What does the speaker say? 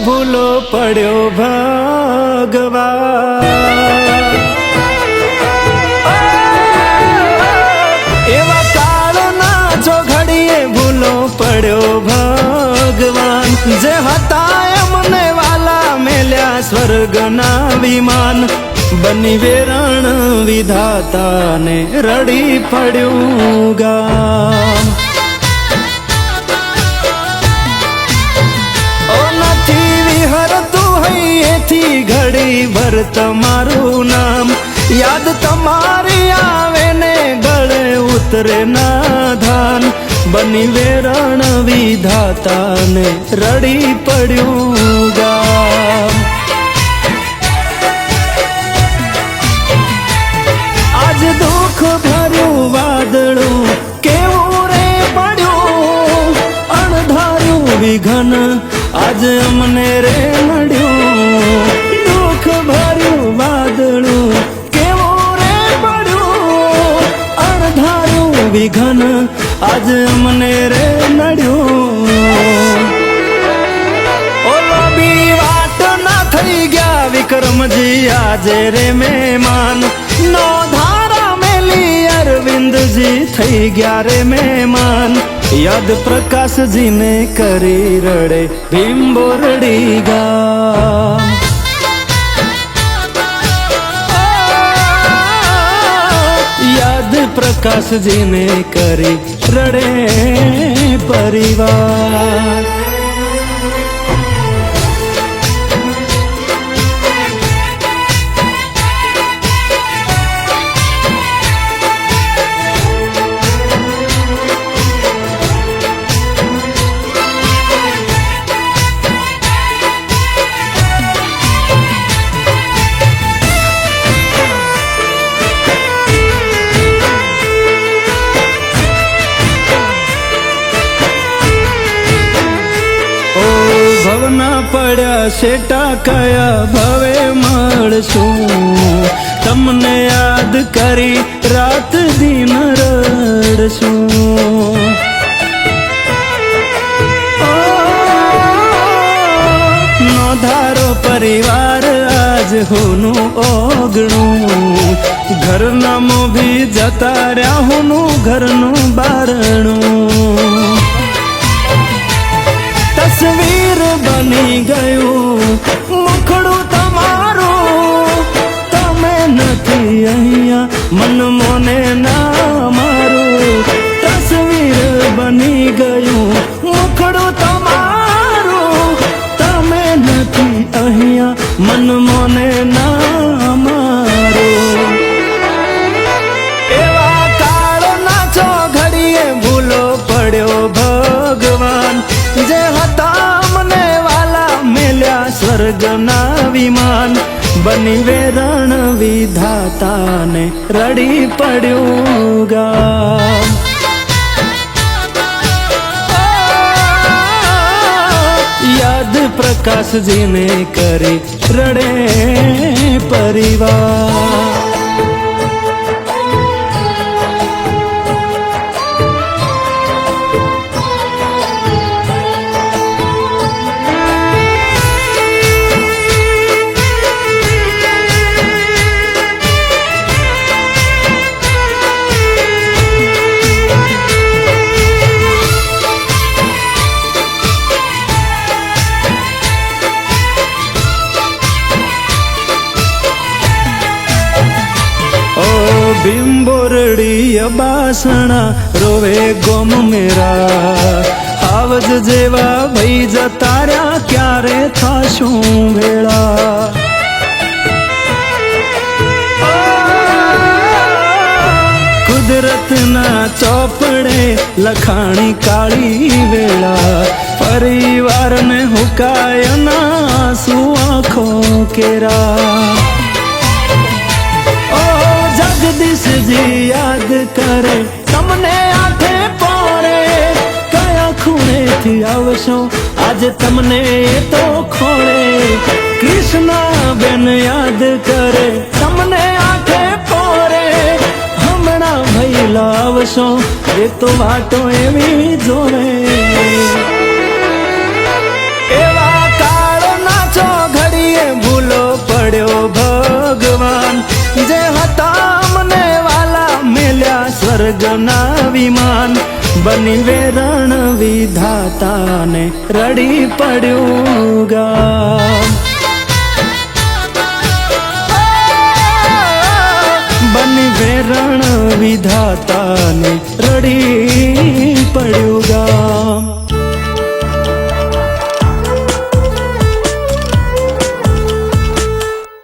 ભૂલો પડ્યો ભગવાન। એવા કાળના જો ઘડીએ ભૂલો પડ્યો ભગવાન। જે હતા એમને વાલા મેલ્યા સ્વર્ગના વિમાન। બની વેરણ વિધાતાને રડી પડ્યું ગામ। નથી વિહરતું હૈયેથી ઘડી ભર તમારું નામ। યાદ તમારી આવે ને ગળે ઉતરે ના ધાન। બની વેરણ વિધાતાને રડી પડ્યું ગામ। આજ દુઃખ ભર્યું વાદળું કેવું રે પડ્યું। અણધાર્યું વિઘન આજ અમને રે નડ્યું। દુઃખ ભર્યું વાદળું કેવું રે પડ્યું। અણધાર્યું વિઘન આજ અમને રે નડ્યું। ઓલો બી વાટ ના થઈ ગયા વિક્રમજી આજે રે મહેમાન। નો ધારા મેલી અરવિંદજી થઈ ગયા રે મહેમાન। યાદ પ્રકાશજીને કરી રડે ભીમબોરડી ગામ। યાદ પ્રકાશજીને કરી રડે પરિવાર। ભવના પડ્યા શેટા કયા ભવે મળશું। તમને યાદ કરી રાત દિન રડશું। નો ધારો પરિવાર આજ હોનું ઓગણું। ઘરના મોભી જતા રહ્યા હોનું ઘરનું બારણું। તસવીર બની ગયું મુખડું તમારું। તમે નથી અહીંયા મન મોને ના મારું। તસવીર બની ગયું મુખડું તમારું। તમે નથી અહીંયા મન મોને ના મારું। એવા કાળના છો ઘડીએ ભૂલો પડ્યો ભગવાન। જે હતા મને વાલા મેલ્યા સ્વર્ગના વિમાન। બની વેરણ વિધાતાને રડી પડ્યું ગામ। યાદ પ્રકાશજીને કરી રડે પરિવાર। ભીમબોરડી બાસણા રોવે ગોમ મેરા। આવજ જેવા ભઈ જતા રહ્યા ક્યારે થાશું ભેળા। કુદરતના ચોપડે લખાણી કાળી વેળા। પરિવારને હુકાય ના આંસુ આંખો કેરા। જગદીશજી યાદ કરે તમને આઠે પોરે। કયા ખૂણેથી આવશો આજે તમને તો ખોળે। કૃષ્ણા બેન યાદ કરે તમને આઠે પોરે। હમણાં ભઈ લાવશો એ તો વાતો એવી જોવે। એવા કાળ જે હતા મને વાલા મેલ્યા સ્વર્ગના વિમાન બની વેરણ વિધાતાને રડી પડ્યું ગામ બની વેરણ વિધાતાને